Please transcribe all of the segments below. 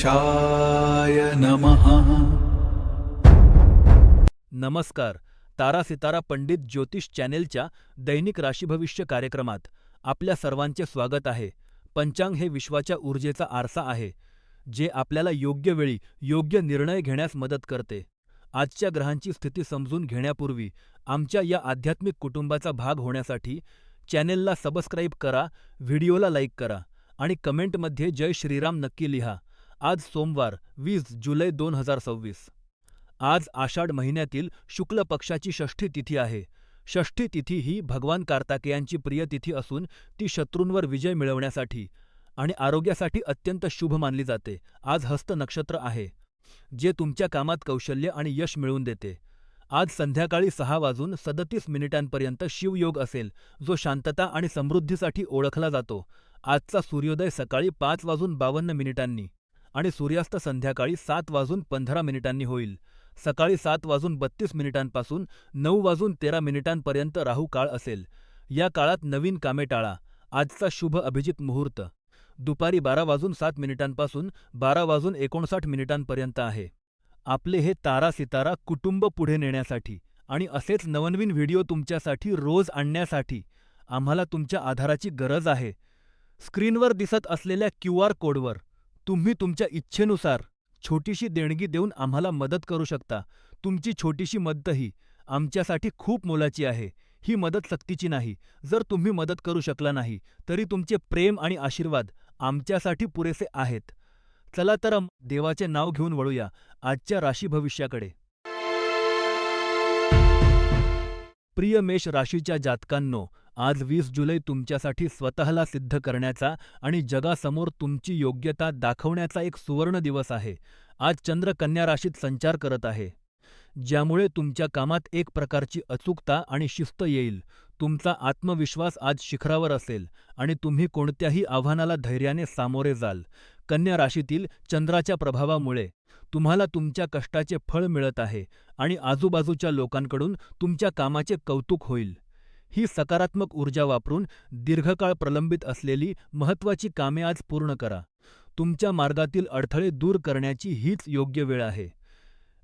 गणेशाय नमः। नमस्कार. तारा सितारा पंडित ज्योतिष चॅनेलच्या दैनिक राशीभविष्य कार्यक्रमात आपल्या सर्वांचे स्वागत आहे. पंचांग हे विश्वाच्या ऊर्जेचा आरसा आहे, जे आपल्याला योग्य वेळी योग्य निर्णय घेण्यास मदत करते. आजच्या ग्रहांची स्थिती समजून घेण्यापूर्वी आमच्या या आध्यात्मिक कुटुंबाचा भाग होण्यासाठी चॅनेलला सबस्क्राईब करा, व्हिडिओला लाईक करा आणि कमेंटमध्ये जय श्रीराम नक्की लिहा. आज सोमवार 20 जुलै 2026. आज आषाढ महिन्यातील शुक्ल पक्षाची षष्ठी तिथी आहे. षष्ठी तिथी ही भगवान कार्तिकेयांची प्रिय तिथी असून ती शत्रूंवर विजय मिळवण्यासाठी आणि आरोग्यासाठी अत्यंत शुभ मानली जाते. आज हस्त नक्षत्र आहे, जे तुमच्या कामात कौशल्य आणि यश मिळवून देते. आज संध्याकाळी 6:37 शिवयोग असेल, जो शांतता आणि समृद्धीसाठी ओळखला जातो. आजचा सूर्योदय सकाळी 5:52 आणि सूर्यास्त संध्याकाळी 7:15 होईल. सकाळी 7:32 पासून 9:13 राहू काळ असेल. या काळात नवीन कामे टाळा. आजचा शुभ अभिजित मुहूर्त दुपारी 12:07 पासून 12:59 आहे. आपले हे तारा सितारा कुटुंब पुढे नेण्यासाठी आणि असेच नवनवीन व्हिडिओ तुमच्यासाठी रोज आणण्यासाठी आम्हाला तुमच्या आधाराची गरज आहे. स्क्रीनवर दिसत असलेल्या QR कोडवर तुम्ही तुमच्या इच्छेनुसार छोटीशी देणगी देऊन आम्हाला मदत करू शकता. तुमची छोटीशी मदतही आमच्यासाठी खूप मोलाची आहे. ही मदत सक्तीची नाही. जर तुम्ही मदत करू शकला नाही, तरी तुमचे प्रेम आणि आशीर्वाद आमच्यासाठी पुरेसे आहेत. चला तर देवाचे नाव घेऊन वळूया आजच्या राशी भविष्याकडे. प्रिय मेष राशीच्या जातकांनो, आज 20 जुलै तुमच्यासाठी स्वतःला सिद्ध करण्याचा आणि जगासमोर तुमची योग्यता दाखवण्याचा एक सुवर्ण दिवस आहे. आज चंद्र कन्या राशीत संचार करत आहे, ज्यामुळे तुमच्या कामात एक प्रकारची अचूकता आणि शिस्त येईल. तुमचा आत्मविश्वास आज शिखरावर असेल आणि तुम्ही कोणत्याही आव्हानाला धैर्याने सामोरे जाल. कन्या राशीतील चंद्राच्या प्रभावामुळे तुम्हाला तुमच्या कष्टाचे फळ मिळत आहे आणि आजूबाजूच्या लोकांकडून तुमच्या कामाचे कौतुक होईल. ही सकारात्मक ऊर्जा वापरून दीर्घकाळ प्रलंबित असलेली महत्त्वाची कामे आज पूर्ण करा. तुमच्या मार्गातील अडथळे दूर करण्याची हीच योग्य वेळ आहे.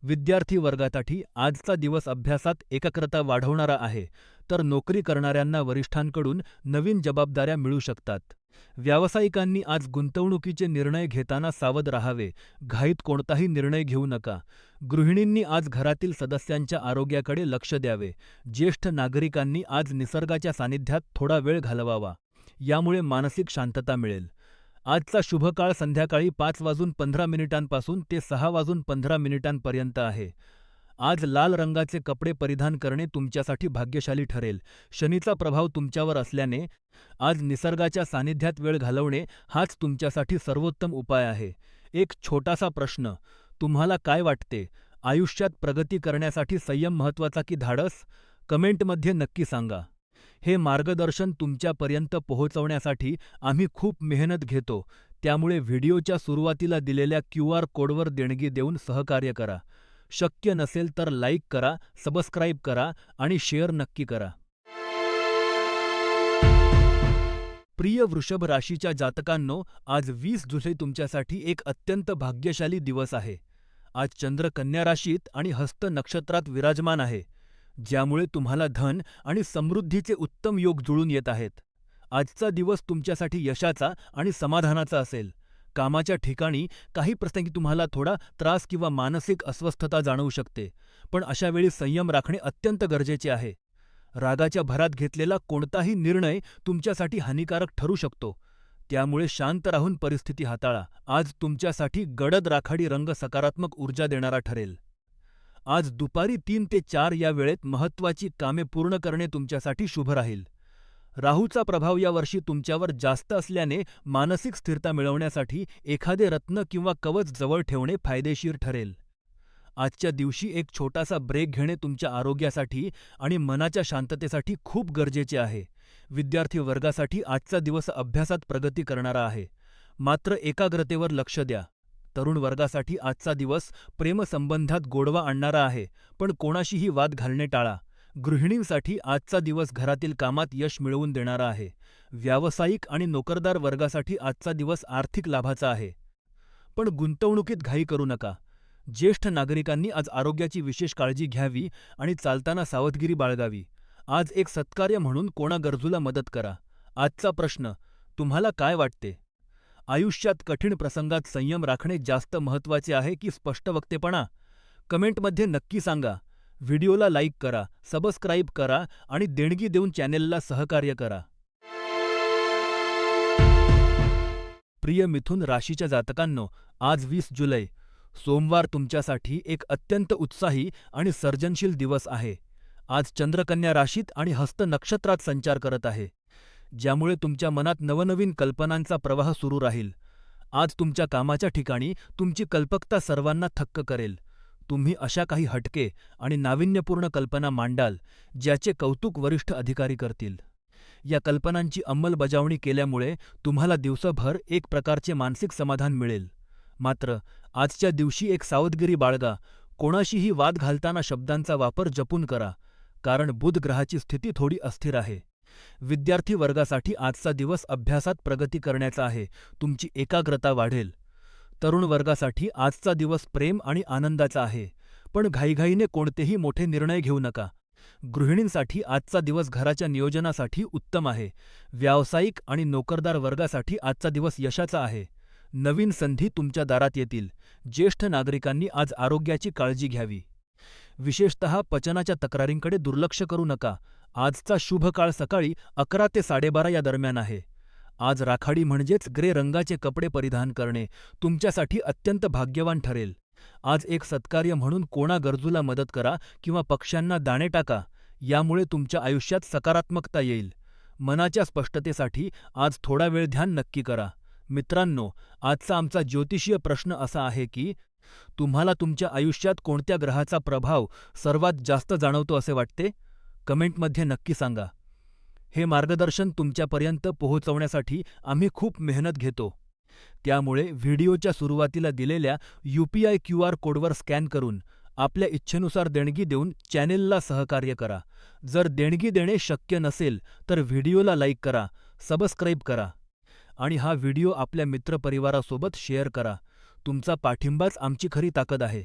विद्यार्थी वर्गासाठी आजचा दिवस अभ्यासात एकाग्रता वाढवणारा आहे, तर नोकरी करणाऱ्यांना वरिष्ठांकडून नवीन जबाबदाऱ्या मिळू शकतात. व्यावसायिकांनी आज गुंतवणुकीचे निर्णय घेताना सावध राहावे. घाईत कोणताही निर्णय घेऊ नका. गृहिणींनी आज घरातील सदस्यांच्या आरोग्याकडे लक्ष द्यावे. ज्येष्ठ नागरिकांनी आज निसर्गाच्या सानिध्यात थोडा वेळ घालवावा. यामुळे मानसिक शांतता मिळेल. आजचा शुभ काळ संध्याकाळी 5:15 पासून ते 6:15 आहे. आज लाल रंगाचे कपडे परिधान करणे तुमच्यासाठी भाग्यशाली ठरेल. शनीचा प्रभाव तुमच्यावर असल्याने आज निसर्गाच्या सानिध्यात वेळ घालवणे हाच तुमच्यासाठी सर्वोत्तम उपाय आहे. एक छोटासा प्रश्न, तुम्हाला काय वाटते? आयुष्यात प्रगती करण्यासाठी संयम महत्त्वाचा की धाडस? कमेंटमध्ये नक्की सांगा. हे मार्गदर्शन तुमच्यापर्यंत पोहोचवण्यासाठी आम्ही खूप मेहनत घेतो, त्यामुळे व्हिडिओच्या सुरुवातीला दिलेल्या QR कोडवर देणगी देऊन सहकार्य करा. शक्य नसेल तर लाईक करा, सबस्क्राईब करा आणि शेअर नक्की करा. प्रिय वृषभ राशीच्या जातकांनो, आज 20 जुलै तुमच्यासाठी एक अत्यंत भाग्यशाली दिवस आहे. आज चंद्र कन्या राशीत आणि हस्त नक्षत्रात विराजमान आहे, ज्यामुळे तुम्हाला धन आणि समृद्धीचे उत्तम योग जुळून येत आहेत. आजचा दिवस तुमच्यासाठी यशाचा आणि समाधानाचा असेल. कामाच्या ठिकाणी काही प्रसंगी तुम्हाला थोडा त्रास किंवा मानसिक अस्वस्थता जाणवू शकते, पण अशा वेळी संयम राखणे अत्यंत गरजेचे आहे. रागाच्या भरात घेतलेला कोणताही निर्णय तुमच्यासाठी हानिकारक ठरू शकतो, त्यामुळे शांत राहून परिस्थिती हाताळा. आज तुमच्यासाठी गडद राखाडी रंग सकारात्मक ऊर्जा देणारा ठरेल. आज दुपारी 3 ते 4 या वेळेत महत्त्वाची कामे पूर्ण करणे तुमच्यासाठी शुभ राहील. राहूचा प्रभाव यावर्षी तुमच्यावर जास्त असल्याने मानसिक स्थिरता मिळवण्यासाठी एखादे रत्न किंवा कवच जवळ ठेवणे फायदेशीर ठरेल. आजच्या दिवशी एक छोटासा ब्रेक घेणे तुमच्या आरोग्यासाठी आणि मनाच्या शांततेसाठी खूप गरजेचे आहे. विद्यार्थी वर्गासाठी आजचा दिवस अभ्यासात प्रगती करणारा आहे, मात्र एकाग्रतेवर लक्ष द्या. तरुण वर्गासाठी आजचा दिवस प्रेमसंबंधात गोडवा आणणारा आहे, पण कोणाशीही वाद घालणे टाळा. गृहिणींसाठी आजचा दिवस घरातील कामात यश मिळवून देणारा आहे. व्यावसायिक आणि नोकरदार वर्गासाठी आजचा दिवस आर्थिक लाभाचा आहे. पण गुंतवणुकीत घाई करू नका. ज्येष्ठ नागरिकांनी आज आरोग्याची विशेष काळजी घ्यावी आणि चालताना सावधगिरी बाळगावी. आज एक सत्कार्य म्हणून कोणा गरजूला मदत करा. आजचा प्रश्न, तुम्हाला काय वाटते? आयुष्यात कठीण प्रसंगात संयम राखणे जास्त महत्त्वाचे आहे की स्पष्टवक्तेपणा? कमेंटमध्ये नक्की सांगा. व्हिडिओला लाईक करा, सबस्क्राईब करा आणि देणगी देऊन चॅनेलला सहकार्य करा. प्रिय मिथुन राशीच्या जातकांनो, आज 20 जुलै, सोमवार तुमच्यासाठी एक अत्यंत उत्साही आणि सर्जनशील दिवस आहे. आज चंद्र कन्या राशीत आणि हस्त नक्षत्रात संचार करत आहे, ज्यामुळे तुमच्या मनात नवनवीन कल्पनांचा प्रवाह सुरू राहील. आज तुमच्या कामाच्या ठिकाणी तुमची कल्पकता सर्वांना थक्क करेल. तुम्ही अशा काही हटके आणि नाविन्यपूर्ण कल्पना मांडाल, ज्याचे कौतुक वरिष्ठ अधिकारी करतील. या कल्पनांची अंमलबजावणी केल्यामुळे तुम्हाला दिवसभर एक प्रकारचे मानसिक समाधान मिळेल. मात्र आजच्या दिवशी एक सावधगिरी बाळगा. कोणाशीही वाद घालताना शब्दांचा वापर जपून करा, कारण बुध ग्रहाची स्थिती थोडी अस्थिर आहे. विद्यार्थी वर्गासाठी आजचा दिवस अभ्यासात प्रगती करण्याचा आहे. तुमची एकाग्रता वाढेल. तरुण वर्गासाठी आजचा दिवस प्रेम आणि आनंदाचा आहे, पण घाईघाईने कोणतेही मोठे निर्णय घेऊ नका. गृहिणींसाठी आजचा दिवस घराच्या नियोजनासाठी उत्तम आहे. व्यावसायिक आणि नोकरदार वर्गासाठी आजचा दिवस यशाचा आहे. नवीन संधी तुमच्या दारात येतील. ज्येष्ठ नागरिकांनी आज आरोग्याची काळजी घ्यावी. विशेषतः पचनाच्या तक्रारींकडे दुर्लक्ष करू नका. आजचा शुभ काळ सकाळी 11 ते 12:30 या दरम्यान आहे. आज राखाडी म्हणजेच ग्रे रंगाचे कपडे परिधान करणे तुमच्यासाठी अत्यंत भाग्यवान ठरेल. आज एक सत्कार्य म्हणून कोणा गरजूला मदत करा किंवा पक्ष्यांना दाणे टाका. यामुळे तुमच्या आयुष्यात सकारात्मकता येईल. मनाच्या स्पष्टतेसाठी आज थोडा वेळ ध्यान नक्की करा. मित्रांनो, आजचा आमचा ज्योतिषीय प्रश्न असा आहे की, तुम्हाला तुमच्या आयुष्यात कोणत्या ग्रहाचा प्रभाव सर्वात जास्त जाणवतो असे वाटते? कमेंटमध्ये नक्की सांगा. हे मार्गदर्शन तुमच्यापर्यंत पोहोचवण्यासाठी आम्ही खूप मेहनत घेतो. त्यामुळे व्हिडिओच्या सुरुवातीला दिलेल्या UPI QR कोडवर स्कॅन करून आपल्या इच्छेनुसार देणगी देऊन चॅनेलला सहकार्य करा. जर देणगी देणे शक्य नसेल तर व्हिडिओला लाईक करा, सबस्क्राईब करा आणि हा व्हिडिओ आपल्या मित्रपरिवारासोबत शेअर करा. तुमचा पाठिंबाच आमची खरी ताकद आहे.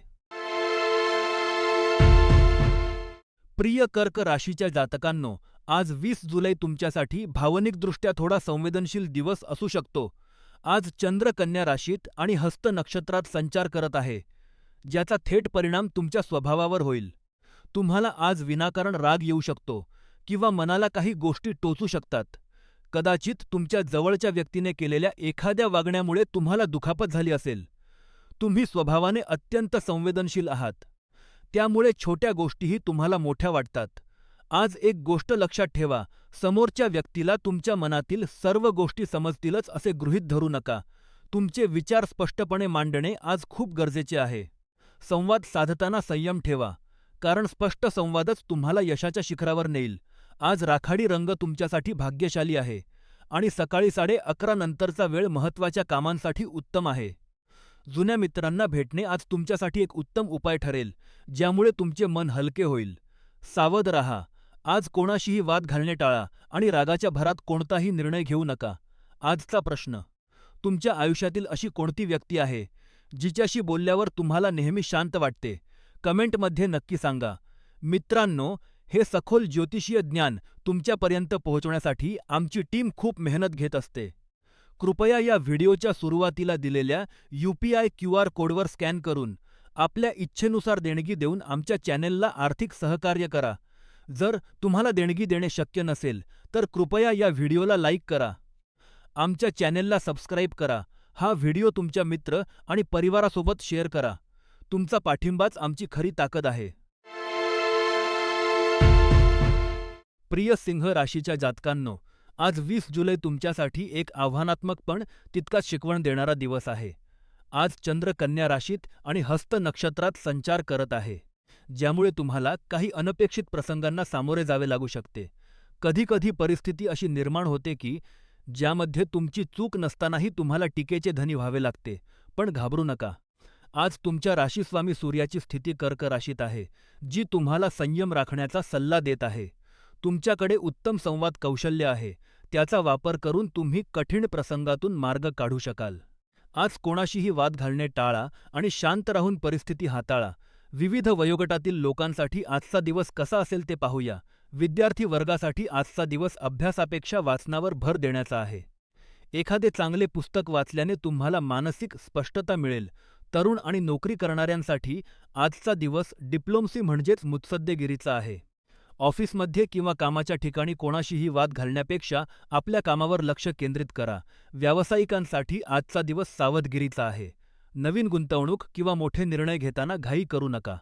प्रिय कर्क राशीच्या जातकांनो, आज 20 जुलै तुमच्यासाठी भावनिकदृष्ट्या थोडा संवेदनशील दिवस असू शकतो. आज चंद्र कन्या राशीत आणि हस्त नक्षत्रात संचार करत आहे, ज्याचा थेट परिणाम तुमच्या स्वभावावर होईल. तुम्हाला आज विनाकारण राग येऊ शकतो किंवा मनाला काही गोष्टी टोचू शकतात. कदाचित तुमच्या जवळच्या व्यक्तीने केलेल्या एखाद्या वागण्यामुळे तुम्हाला दुखापत झाली असेल. तुम्ही स्वभावाने अत्यंत संवेदनशील आहात, त्यामुळे छोट्या गोष्टीही तुम्हाला मोठ्या वाटतात. आज एक गोष्ट लक्षात ठेवा, समोरच्या व्यक्तीला तुमच्या मनातील सर्व गोष्टी समजतीलच असे गृहीत धरू नका. तुमचे विचार स्पष्टपणे मांडणे आज खूप गरजेचे आहे. संवाद साधताना संयम ठेवा, कारण स्पष्ट संवादच तुम्हाला यशाच्या शिखरावर नेईल. आज राखाडी रंग तुमच्यासाठी भाग्यशाली आहे आणि सकाळी 11:30 नंतरचा वेळ महत्त्वाच्या कामांसाठी उत्तम आहे. जुन्या मित्रांना भेटणे आज तुमच्यासाठी एक उत्तम उपाय ठरेल, ज्यामुळे तुमचे मन हलके होईल. सावध राहा. आज कोणाशीही वाद घालणे टाळा आणि रागाच्या भरात कोणताही निर्णय घेऊ नका. आजचा प्रश्न, तुमच्या आयुष्यातील अशी कोणती व्यक्ती आहे जिच्याशी बोलल्यावर तुम्हाला नेहमी शांत वाटते? कमेंटमध्ये नक्की सांगा. मित्रांनो, हे सखोल ज्योतिषीय ज्ञान तुमच्यापर्यंत पोहोचवण्यासाठी आमची टीम खूप मेहनत घेत असते. कृपया या व्हिडिओच्या सुरुवातीला दिलेल्या UPI QR कोडवर स्कॅन करून आपल्या इच्छेनुसार देणगी देऊन आमच्या चॅनेलला आर्थिक सहकार्य करा. जर तुम्हाला देणगी देणे शक्य नसेल तर कृपया या व्हिडिओला लाईक करा. आमच्या चॅनेलला सबस्क्राईब करा. हा व्हिडिओ तुमच्या मित्र आणि परिवारासोबत शेअर करा. तुमचा पाठिंबाच आमची खरी ताकद आहे. प्रिय सिंह राशीच्या जातकांनो, आज 20 जुलै तुमच्यासाठी एक आव्हानात्मक पण तितकाच शिकवण देणारा दिवस आहे. आज चंद्र कन्या राशीत आणि हस्त नक्षत्रात संचार करत आहे, ज्यामुळे तुम्हाला काही अनपेक्षित प्रसंगांना सामोरे जावे लागू शकते. कधीकधी परिस्थिती अशी निर्माण होते की ज्यामध्ये तुमची चूक नसतानाही तुम्हाला टीकेचे धनी व्हावे लागते. पण घाबरू नका. आज तुमच्या राशीस्वामी सूर्याची स्थिती कर्क राशीत आहे, जी तुम्हाला संयम राखण्याचा सल्ला देत आहे. तुमच्याकडे उत्तम संवाद कौशल्य आहे, त्याचा वापर करून तुम्ही कठीण प्रसंगातून मार्ग काढू शकाल. आज कोणाशीही वाद घालणे टाळा आणि शांत राहून परिस्थिती हाताळा. विविध वयोगटातील लोकांसाठी आजचा दिवस कसा असेल ते पाहूया. विद्यार्थी वर्गासाठी आजचा दिवस अभ्यासापेक्षा वाचनावर भर देण्याचा आहे. एखादे चांगले पुस्तक वाचल्याने तुम्हाला मानसिक स्पष्टता मिळेल. तरुण आणि नोकरी करणाऱ्यांसाठी आजचा दिवस डिप्लोमसी म्हणजेच मुत्सद्देगिरीचा आहे. ऑफिसमध्ये किंवा कामाच्या ठिकाणी कोणाशीही वाद घालण्यापेक्षा आपल्या कामावर लक्ष केंद्रित करा. व्यावसायिकांसाठी आजचा दिवस सावधगिरीचा आहे. नवीन गुंतवणूक किंवा मोठे निर्णय घेताना घाई करू नका.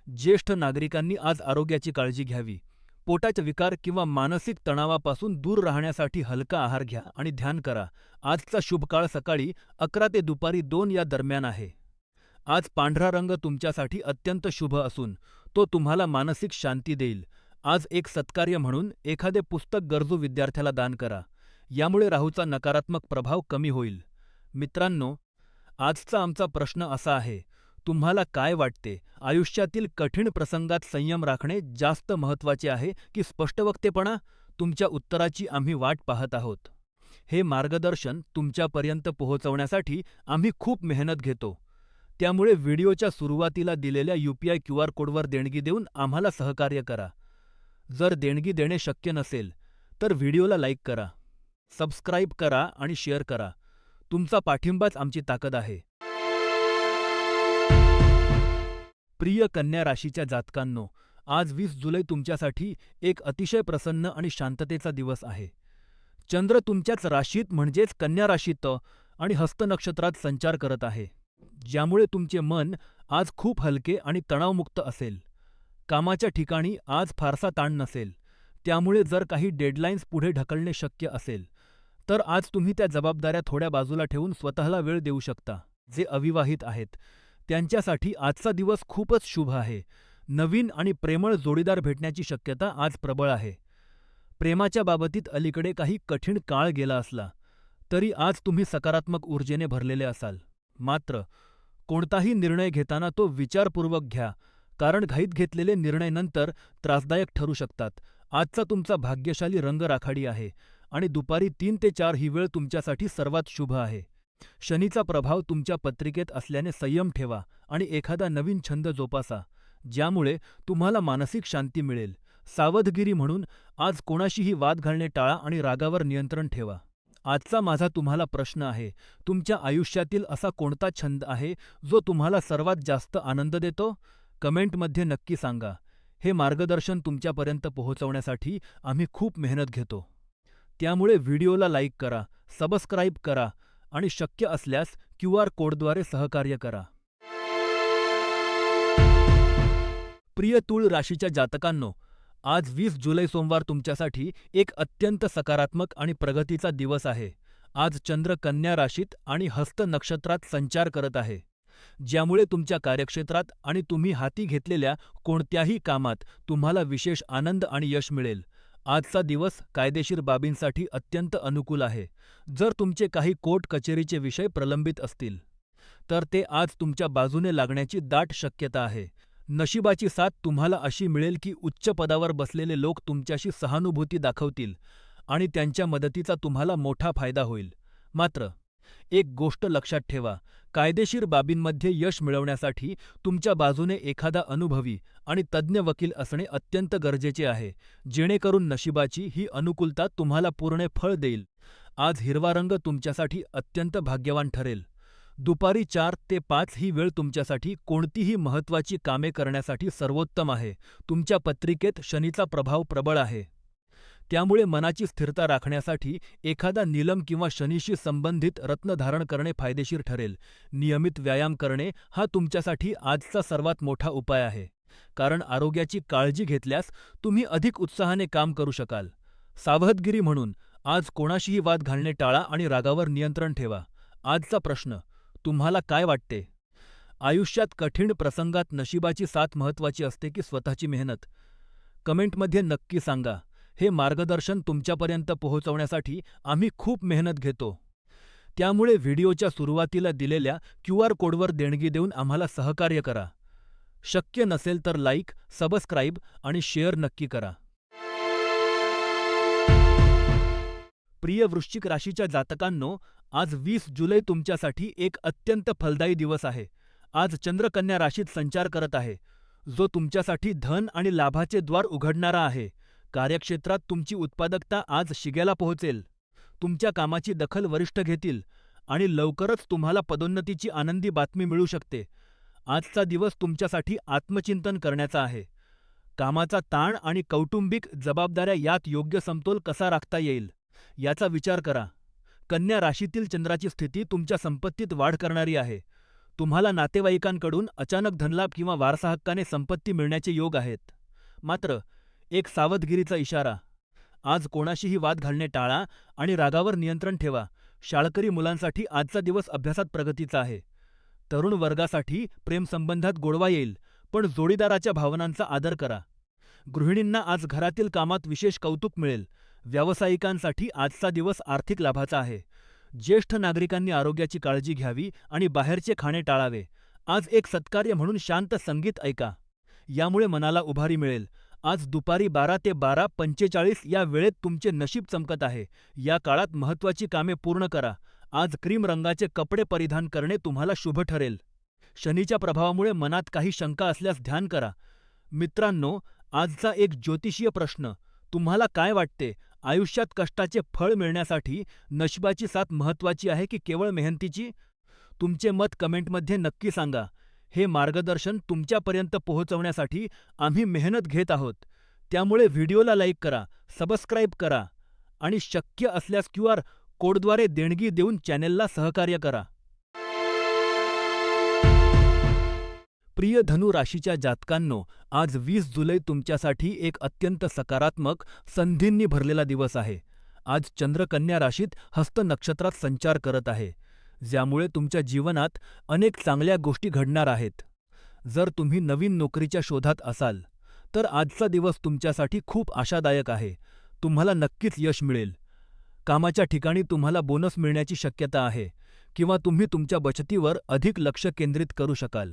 ज्येष्ठ नागरिकांनी आज आरोग्याची काळजी घ्यावी. पोटाचे विकार किंवा मानसिक तणावापासून दूर राहण्यासाठी हलका आहार घ्या आणि ध्यान करा. आजचा शुभ काळ सकाळी 11 ते दुपारी 2 या दरम्यान आहे. आज पांढरा रंग तुमच्यासाठी अत्यंत शुभ असून तो तुम्हाला मानसिक शांती देईल. आज एक सत्कार्य म्हणून एखादे पुस्तक गरजू विद्यार्थ्याला दान करा. यामुळे राहूचा नकारात्मक प्रभाव कमी होईल. मित्रांनो, आजचा आमचा प्रश्न असा आहे, तुम्हाला काय वाटते, आयुष्यातील कठीण प्रसंगात संयम राखणे जास्त महत्त्वाचे आहे की स्पष्टवक्तेपणा? तुमच्या उत्तराची आम्ही वाट पाहत आहोत. हे मार्गदर्शन तुमच्यापर्यंत पोहोचवण्यासाठी आम्ही खूप मेहनत घेतो. त्यामुळे व्हिडिओच्या सुरुवातीला दिलेल्या UPI QR कोडवर देणगी देऊन आम्हाला सहकार्य करा. जर देणगी देणे शक्य नसेल, तर व्हिडिओला लाईक करा, सबस्क्राईब करा आणि शेअर करा. तुमचा पाठिंबाच आमची ताकद आहे. प्रिय कन्या राशीच्या जातकांनो, आज 20 जुलै तुमच्यासाठी एक अतिशय प्रसन्न आणि शांततेचा दिवस आहे. चंद्र तुमच्याच राशीत म्हणजेच कन्या राशीत आणि हस्त नक्षत्रात संचार करत आहे, ज्यामुळे तुमचे मन आज खूप हलके आणि तणावमुक्त असेल. कामाच्या ठिकाणी आज फारसा ताण नसेल. त्यामुळे जर काही डेडलाईन्स पुढे ढकलणे शक्य असेल, तर आज तुम्ही त्या जबाबदाऱ्या थोड्या बाजूला ठेवून स्वतःला वेळ देऊ शकता. जे अविवाहित आहेत, त्यांच्यासाठी आजचा दिवस खूपच शुभ आहे. नवीन आणि प्रेमळ जोडीदार भेटण्याची शक्यता आज प्रबळ आहे. प्रेमाच्या बाबतीत अलीकडे काही कठीण काळ गेला असला, तरी आज तुम्ही सकारात्मक ऊर्जेने भरलेले असाल. मात्र कोणताही निर्णय घेताना तो विचारपूर्वक घ्या, कारण घाईत घेतलेले निर्णय नंतर त्रासदायक ठरू शकतात. आजचा तुमचा भाग्यशाली रंग राखाडी आहे आणि दुपारी 3 ते 4 ही वेळ तुमच्यासाठी सर्वात शुभ आहे. शनीचा प्रभाव तुमच्या पत्रिकेत असल्याने संयम ठेवा आणि एखादा नवीन छंद जोपासा, ज्यामुळे तुम्हाला मानसिक शांती मिळेल. सावधगिरी म्हणून आज कोणाशीही वाद घालणे टाळा आणि रागावर नियंत्रण ठेवा. आजचा माझा तुम्हाला प्रश्न आहे, तुमच्या आयुष्यातील असा कोणता छंद आहे जो तुम्हाला सर्वात जास्त आनंद देतो? कमेंटमध्ये नक्की सांगा. हे मार्गदर्शन तुमच्यापर्यंत पोहोचवण्यासाठी आम्ही खूप मेहनत घेतो. त्यामुळे व्हिडिओला लाईक करा, सबस्क्राईब करा आणि शक्य असल्यास QR कोडद्वारे सहकार्य करा. प्रिय तूळ राशीच्या जातकांनो, आज 20 जुलै सोमवार तुमच्यासाठी एक अत्यंत सकारात्मक आणि प्रगतीचा दिवस आहे. आज चंद्र कन्या राशीत आणि हस्त नक्षत्रात संचार करत आहे, ज्यामुळे तुमच्या कार्यक्षेत्रात आणि तुम्ही हाती घेतलेल्या कोणत्याही कामात तुम्हाला विशेष आनंद आणि यश मिळेल. आजचा दिवस कायदेशीर बाबींसाठी अत्यंत अनुकूल आहे. जर तुमचे काही कोर्ट कचेरीचे विषय प्रलंबित असतील, तर ते आज तुमच्या बाजूने लागण्याची दाट शक्यता आहे. नशिबाची साथ तुम्हाला अशी मिळेल की उच्च पदावर बसलेले लोक तुमच्याशी सहानुभूती दाखवतील आणि त्यांच्या मदतीचा तुम्हाला मोठा फायदा होईल. मात्र एक गोष्ट लक्षात ठेवा, कायदेशीर बाबींमध्ये यश मिळवण्यासाठी तुमच्या बाजूने एखादा अनुभवी आणि तज्ज्ञ वकील असणे अत्यंत गरजेचे आहे, जेणेकरून नशिबाची ही अनुकूलता तुम्हाला पूर्ण फळ देईल. आज हिरवा रंग तुमच्यासाठी अत्यंत भाग्यवान ठरेल. दुपारी 4 ते 5 ही वेळ तुमच्यासाठी कोणतीही महत्त्वाची कामे करण्यासाठी सर्वोत्तम आहे. तुमच्या पत्रिकेत शनीचा प्रभाव प्रबळ आहे. त्यामुळे मनाची स्थिरता राखण्यासाठी एखादा नीलम किंवा शनीशी संबंधित रत्न धारण करणे फायदेशीर ठरेल. नियमित व्यायाम करणे हा तुमच्यासाठी आजचा सर्वात मोठा उपाय आहे, कारण आरोग्याची काळजी घेतल्यास तुम्ही अधिक उत्साहाने काम करू शकाल. सावधगिरी म्हणून आज कोणाशीही वाद घालणे टाळा आणि रागावर नियंत्रण ठेवा. आजचा प्रश्न, तुम्हाला काय वाटते? आयुष्यात कठीण प्रसंगात नशिबाची साथ महत्त्वाची असते की स्वतःची मेहनत? कमेंटमध्ये नक्की सांगा. हे मार्गदर्शन तुमच्यापर्यंत पोहोचवण्यासाठी आम्ही खूप मेहनत घेतो. त्यामुळे व्हिडिओच्या सुरुवातीला दिलेल्या QR कोडवर देणगी देऊन आम्हाला सहकार्य करा. शक्य नसेल तर लाईक, सबस्क्राईब आणि शेअर नक्की करा. प्रिय वृश्चिक राशीच्या जातकांनो, आज 20 जुलै तुमच्यासाठी एक अत्यंत फलदायी दिवस आहे. आज चंद्र कन्या राशीत संचार करत आहे, जो तुमच्यासाठी धन आणि लाभाचे द्वार उघडणारा आहे. कार्यक्षेत्रात तुमची उत्पादकता आज शिगेला पोहोचेल. तुमच्या कामाची दखल वरिष्ठ घेतील आणि लवकरच तुम्हाला पदोन्नतीची आनंदी बातमी मिळू शकते. आजचा दिवस तुमच्यासाठी आत्मचिंतन करण्याचा आहे. कामाचा ताण आणि कौटुंबिक जबाबदाऱ्या यात योग्य समतोल कसा राखता येईल, याचा विचार करा. कन्या राशीतील चंद्राची स्थिती तुमच्या संपत्तीत वाढ करणारी आहे. तुम्हाला नातेवाईकांकडून अचानक धनलाभ किंवा वारसाहक्काने संपत्ती मिळण्याचे योग आहेत. मात्र एक सावधगिरीचा इशारा. आज कोणाशीही वाद घालणे टाळा आणि रागावर नियंत्रण ठेवा. शाळकरी मुलांसाठी आजचा दिवस अभ्यासात प्रगतीचा आहे. तरुण वर्गासाठी प्रेमसंबंधात गोडवा येईल, पण जोडीदाराच्या भावनांचा आदर करा. गृहिणींना आज घरातील कामात विशेष कौतुक मिळेल. व्यावसायिकांसाठी आजचा दिवस आर्थिक लाभाचा आहे. ज्येष्ठ नागरिकांनी आरोग्याची काळजी घ्यावी आणि बाहेरचे खाणे टाळावे. आज एक सत्कार्य म्हणून शांत संगीत ऐका. यामुळे मनाला उभारी मिळेल. आज दुपारी 12 ते 12:45 या वेळेत तुमचे नशीब चमकत आहे. या काळात महत्त्वाची कामे पूर्ण करा. आज क्रीम रंगाचे कपडे परिधान करणे तुम्हाला शुभ ठरेल. शनीच्या प्रभावामुळे मनात काही शंका असल्यास ध्यान करा. मित्रांनो, आजचा एक ज्योतिषीय प्रश्न. तुम्हाला काय वाटते, आयुष्यात कष्टाचे फळ मिळण्यासाठी नशिबाची साथ महत्त्वाची आहे की केवळ मेहनतीची? तुमचे मत कमेंटमध्ये नक्की सांगा. हे मार्गदर्शन तुमच्यापर्यंत पोहोचवण्यासाठी आम्ही मेहनत घेत आहोत. त्यामुळे व्हिडिओला लाईक करा, सबस्क्राईब करा आणि शक्य असल्यास QR कोडद्वारे देणगी देऊन चॅनेलला सहकार्य करा. प्रिय धनु राशीच्या जातकांनो, आज 20 जुलै तुमच्यासाठी एक अत्यंत सकारात्मक, संधींनी भरलेला दिवस आहे. आज चंद्र कन्या राशीत हस्त नक्षत्रात संचार करत आहे, ज्यामुळे तुमच्या जीवनात अनेक चांगल्या गोष्टी घडणार आहेत. जर तुम्ही नवीन नोकरीच्या शोधात असाल, तर आजचा दिवस तुमच्यासाठी खूप आशादायक आहे. तुम्हाला नक्कीच यश मिळेल. कामाच्या ठिकाणी तुम्हाला बोनस मिळण्याची शक्यता आहे किंवा तुम्ही तुमच्या बचतीवर अधिक लक्ष केंद्रित करू शकाल.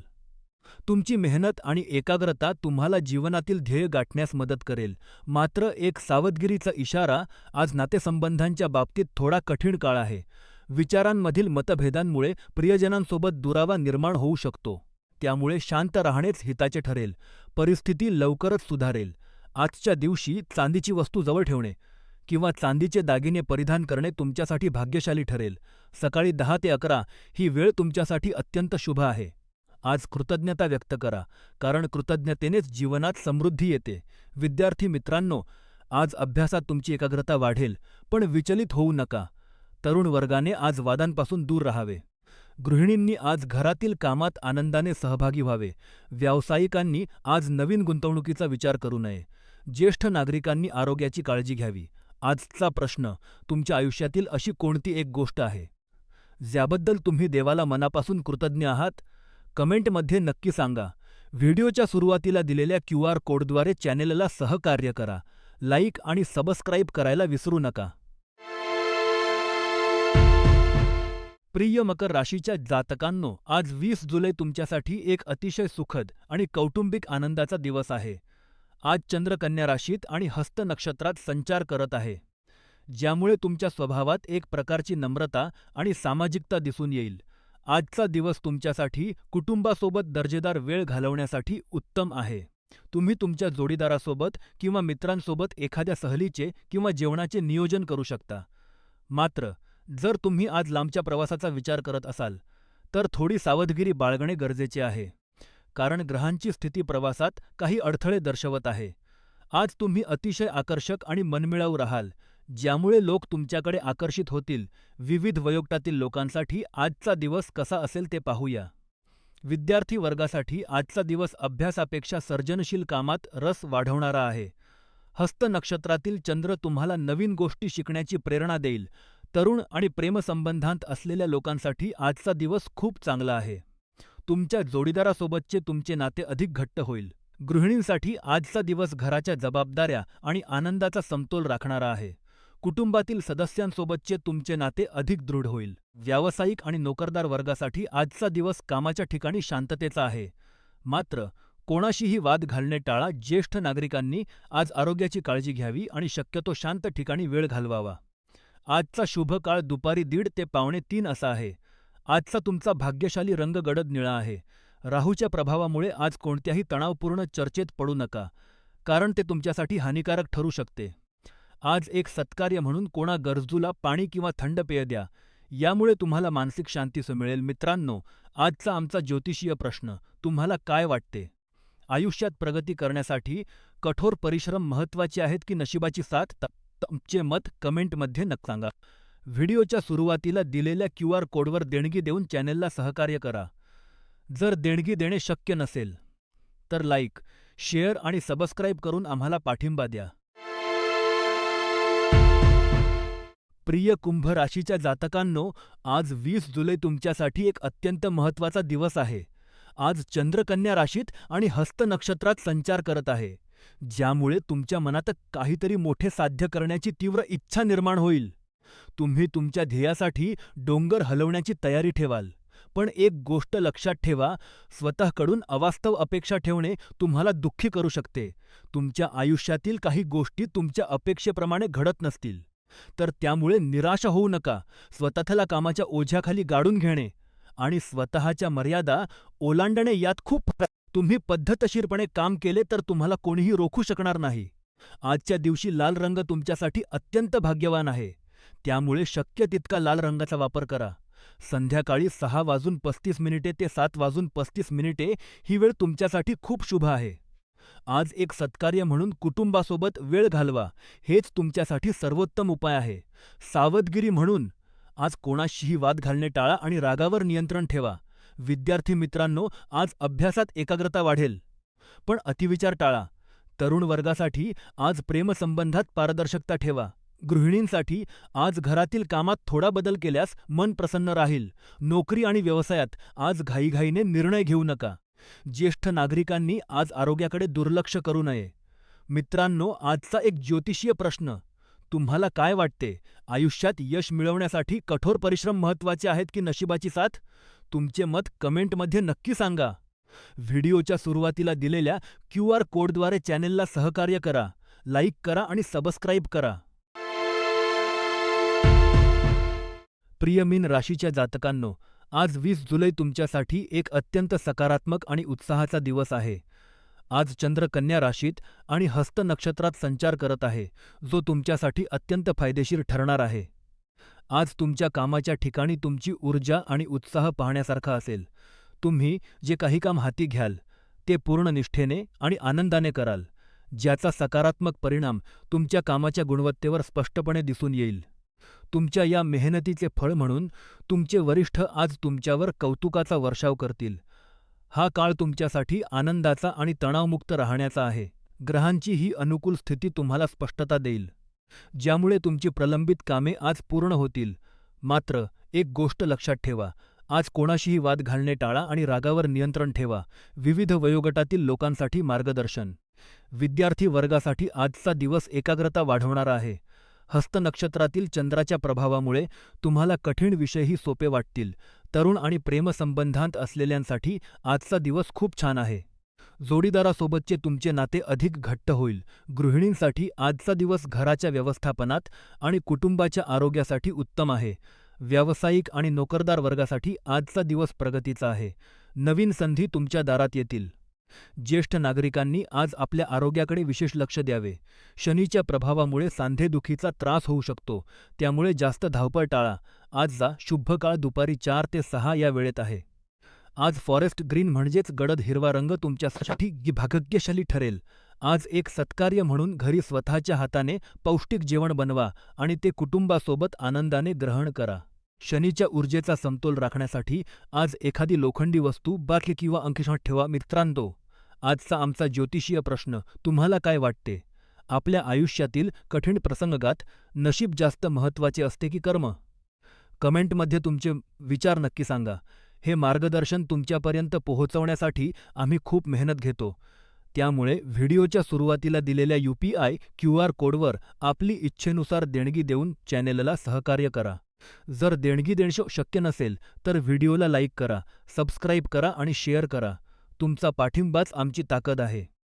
तुमची मेहनत आणि एकाग्रता तुम्हाला जीवनातील ध्येय गाठण्यास मदत करेल. मात्र एक सावधगिरीचा इशारा. आज नातेसंबंधांच्या बाबतीत थोडा कठीण काळ आहे. विचारांमधील मतभेदांमुळे प्रियजनांसोबत दुरावा निर्माण होऊ शकतो. त्यामुळे शांत राहणेच हिताचे ठरेल. परिस्थिती लवकरच सुधारेल. आजच्या दिवशी चांदीची वस्तू जवळ ठेवणे किंवा चांदीचे दागिने परिधान करणे तुमच्यासाठी भाग्यशाली ठरेल. सकाळी 10 ते 11 ही वेळ तुमच्यासाठी अत्यंत शुभ आहे. आज कृतज्ञता व्यक्त करा, कारण कृतज्ञतेनेच जीवनात समृद्धी येते. विद्यार्थी मित्रांनो, आज अभ्यासात तुमची एकाग्रता वाढेल, पण विचलित होऊ नका. तरुण वर्गाने आज वादांपासून दूर राहावे. गृहिणींनी आज घरातील कामात आनंदाने सहभागी व्हावे. व्यावसायिकांनी आज नवीन गुंतवणुकीचा विचार करू नये. ज्येष्ठ नागरिकांनी आरोग्याची काळजी घ्यावी. आजचा प्रश्न. तुमच्या आयुष्यातील अशी कोणती एक गोष्ट आहे, ज्याबद्दल तुम्ही देवाला मनापासून कृतज्ञ आहात? कमेंटमध्ये नक्की सांगा. व्हिडिओच्या सुरुवातीला दिलेल्या QR कोडद्वारे चॅनेलला सहकार्य करा. लाईक आणि सबस्क्राईब करायला विसरू नका. प्रिय मकर राशीच्या जातकांनो, आज 20 जुलै तुमच्यासाठी एक अतिशय सुखद आणि कौटुंबिक आनंदाचा दिवस आहे. आज चंद्र कन्या राशीत आणि हस्त नक्षत्रात संचार करत आहे, ज्यामुळे तुमच्या स्वभावात एक प्रकारची नम्रता आणि सामाजिकता दिसून येईल. आजचा दिवस तुमच्यासाठी कुटुंबासोबत दर्जेदार वेळ घालवण्यासाठी उत्तम आहे. तुम्ही तुमच्या जोडीदारासोबत किंवा मित्रांसोबत एखाद्या सहलीचे किंवा जेवणाचे नियोजन करू शकता. मात्र जर तुम्ही आज लांबच्या प्रवासाचा विचार करत असाल, तर थोडी सावधगिरी बाळगणे गरजेचे आहे, कारण ग्रहांची स्थिती प्रवासात काही अडथळे दर्शवत आहे. आज तुम्ही अतिशय आकर्षक आणि मनमिळाऊ राहाल, ज्यामुळे लोक तुमच्याकडे आकर्षित होतील. विविध वयोगटातील लोकांसाठी आजचा दिवस कसा असेल ते पाहूया. विद्यार्थी वर्गासाठी आजचा दिवस अभ्यासापेक्षा सर्जनशील कामात रस वाढवणारा आहे. हस्त नक्षत्रातील चंद्र तुम्हाला नवीन गोष्टी शिकण्याची प्रेरणा देईल. तरुण आणि प्रेमसंबंधांत असलेल्या लोकांसाठी आजचा दिवस खूप चांगला आहे. तुमच्या जोडीदारासोबतचे तुमचे नाते अधिक घट्ट होईल. गृहिणींसाठी आजचा दिवस घराच्या जबाबदाऱ्या आणि आनंदाचा समतोल राखणारा आहे. कुटुंबातील सदस्यांसोबतचे तुमचे नाते अधिक दृढ होईल. व्यावसायिक आणि नोकरदार वर्गासाठी आजचा दिवस कामाच्या ठिकाणी शांततेचा आहे. मात्र कोणाशीही वाद घालणे टाळा. ज्येष्ठ नागरिकांनी आज आरोग्याची काळजी घ्यावी आणि शक्यतो शांत ठिकाणी वेळ घालवावा. आजचा शुभ काळ दुपारी 1:30 ते पावणे 3 असा आहे. आजचा तुमचा भाग्यशाली रंग गडद निळा आहे. राहूच्या प्रभावामुळे आज कोणत्याही तणावपूर्ण चर्चेत पडू नका, कारण ते तुमच्यासाठी हानिकारक ठरू शकते. आज एक सत्कार्य म्हणून कोणा गरजूला पाणी किंवा थंड पेय द्या. यामुळे तुम्हाला मानसिक शांती मिळेल. मित्रांनो, आजचा आमचा ज्योतिषीय प्रश्न, तुम्हाला काय वाटते? आयुष्यात प्रगती करण्यासाठी कठोर परिश्रम महत्त्वाचे आहेत की नशिबाची साथ? तुमचे मत कमेंटमध्ये नक्की सांगा. व्हिडिओच्या सुरुवातीला दिलेल्या क्यूआर कोडवर देणगी देऊन चॅनेलला सहकार्य करा. जर देणगी देणे शक्य नसेल, तर लाईक, शेअर आणि सबस्क्राईब करून आम्हाला पाठिंबा द्या. प्रिय कुंभ राशीच्या जातकांनो, आज 20 जुलै तुमच्यासाठी एक अत्यंत महत्त्वाचा दिवस आहे. आज चंद्र कन्या राशीत आणि हस्त नक्षत्रात संचार करत आहे, ज्यामुळे तुमच्या मनात काहीतरी मोठे साध्य करण्याची तीव्र इच्छा निर्माण होईल. तुम्ही तुमच्या ध्येयासाठी डोंगर हलवण्याची तयारी ठेवाल. पण एक गोष्ट लक्षात ठेवा, स्वतःकडून अवास्तव अपेक्षा ठेवणे तुम्हाला दुःखी करू शकते. तुमच्या आयुष्यातील काही गोष्टी तुमच्या अपेक्षेप्रमाणे घडत नसतील, तर त्यामुळे निराश होऊ नका. स्वतःला कामाच्या ओझ्याखाली गाडून घेणे आणि स्वतःच्या मर्यादा ओलांडणे यात खूप फरक आहे. तुम्ही पद्धतशीरपणे काम केले तर तुम्हाला कोणीही रोखू शकणार नाही. आजच्या दिवशी लाल रंग तुमच्यासाठी अत्यंत भाग्यवान आहे, त्यामुळे शक्य तितका लाल रंगाचा वापर करा. संध्याकाळी 6:35 ते 7:35 ही वेळ तुमच्यासाठी खूप शुभ आहे. आज एक सत्कार्य म्हणून कुटुंबासोबत वेळ घालवा, हेच तुमच्यासाठी सर्वोत्तम उपाय आहे. सावधगिरी म्हणून आज कोणाशीही वाद घालणे टाळा आणि रागावर नियंत्रण ठेवा. विद्यार्थी मित्रांनो, आज अभ्यासात एकाग्रता वाढेल, पण अतिविचार टाळा. तरुण वर्गासाठी आज प्रेमसंबंधात पारदर्शकता ठेवा. गृहिणींसाठी आज घरातील कामात थोडा बदल केल्यास मन प्रसन्न राहील. नोकरी आणि व्यवसायात आज घाईघाईने निर्णय घेऊ नका. ज्येष्ठ नागरिकांनी आज आरोग्याकडे दुर्लक्ष करू नये. मित्रांनो, आजचा एक ज्योतिषीय प्रश्न, तुम्हाला काय वाटते? आयुष्यात यश मिळवण्यासाठी कठोर परिश्रम महत्त्वाचे आहेत की नशिबाची साथ? तुमचे मत कमेंटमध्ये नक्की सांगा. व्हिडिओच्या सुरुवातीला दिलेल्या क्यूआर कोडद्वारे चॅनेलला सहकार्य करा, लाईक करा आणि सबस्क्राईब करा. प्रिय मीन राशीच्या जातकांनो, आज 20 जुलै तुमच्यासाठी एक अत्यंत सकारात्मक आणि उत्साहाचा दिवस आहे. आज चंद्र कन्या राशीत आणि हस्त नक्षत्रात संचार करत आहे, जो तुमच्यासाठी अत्यंत फायदेशीर ठरणार आहे. आज तुमच्या कामाच्या ठिकाणी तुमची ऊर्जा आणि उत्साह पाहण्यासारखा असेल. तुम्ही जे काही काम हाती घ्याल, ते पूर्ण निष्ठेने आणि आनंदाने कराल, ज्याचा सकारात्मक परिणाम तुमच्या कामाच्या गुणवत्तेवर स्पष्टपणे दिसून येईल. तुमच्या या मेहनतीचे फळ म्हणून तुमचे वरिष्ठ आज तुमच्यावर कौतुकाचा वर्षाव करतील. हा काळ तुमच्यासाठी आनंदाचा आणि तणावमुक्त राहण्याचा आहे. ग्रहांची ही अनुकूल स्थिती तुम्हाला स्पष्टता देईल, ज्यामुळे तुमची प्रलंबित कामे आज पूर्ण होतील. मात्र एक गोष्ट लक्षात ठेवा, आज कोणाशीही वाद घालणे टाळा आणि रागावर नियंत्रण ठेवा. विविध वयोगटातील लोकांसाठी मार्गदर्शन. विद्यार्थी वर्गासाठी आजचा दिवस एकाग्रता वाढवणारा आहे. हस्त नक्षत्रातील चंद्राच्या प्रभावामुळे तुम्हाला कठीण विषयही सोपे वाटतील. तरुण आणि प्रेमसंबंधांत असलेल्यांसाठी आजचा दिवस खूप छान आहे. जोडीदारासोबतचे तुमचे नाते अधिक घट्ट होईल. गृहिणींसाठी आजचा दिवस घराच्या व्यवस्थापनात आणि कुटुंबाच्या आरोग्यासाठी उत्तम आहे. व्यावसायिक आणि नोकरदार वर्गासाठी आजचा दिवस प्रगतीचा आहे. नवीन संधी तुमच्या दारात येतील. ज्येष्ठ नागरिकांनी आज आपल्या आरोग्याकडे विशेष लक्ष द्यावे. शनीच्या प्रभावामुळे सांधेदुखीचा त्रास होऊ शकतो, त्यामुळे जास्त धावपळ टाळा. आजचा शुभ काळ दुपारी 4 ते 6 या वेळेत आहे. आज फॉरेस्ट ग्रीन म्हणजेच गडद हिरवा रंग तुमच्यासाठी भाग्यशाली ठरेल. आज एक सत्कार्य म्हणून घरी स्वतःच्या हाताने पौष्टिक जेवण बनवा आणि ते कुटुंबासोबत आनंदाने ग्रहण करा. शनीच्या ऊर्जेचा समतोल राखण्यासाठी आज एखादी लोखंडी वस्तू बाकी किंवा अंकिशात ठेवा. मित्रांनो, आजचा आमचा ज्योतिषीय प्रश्न, तुम्हाला काय वाटते? आपल्या आयुष्यातील कठीण प्रसंगात नशीब जास्त महत्त्वाचे असते की कर्म? कमेंटमध्ये तुमचे विचार नक्की सांगा. हे मार्गदर्शन तुमच्यापर्यंत पोहोचवण्यासाठी आम्ही खूप मेहनत घेतो. त्यामुळे व्हिडिओच्या सुरुवातीला दिलेल्या UPI क्यूआर कोडवर आपली इच्छेनुसार देणगी देऊन चॅनेलला सहकार्य करा. जर देणगी देणे शक्य नसेल, तर व्हिडिओला लाईक करा, सबस्क्राईब करा आणि शेअर करा. तुमचा पाठिंबाच आमची ताकद आहे.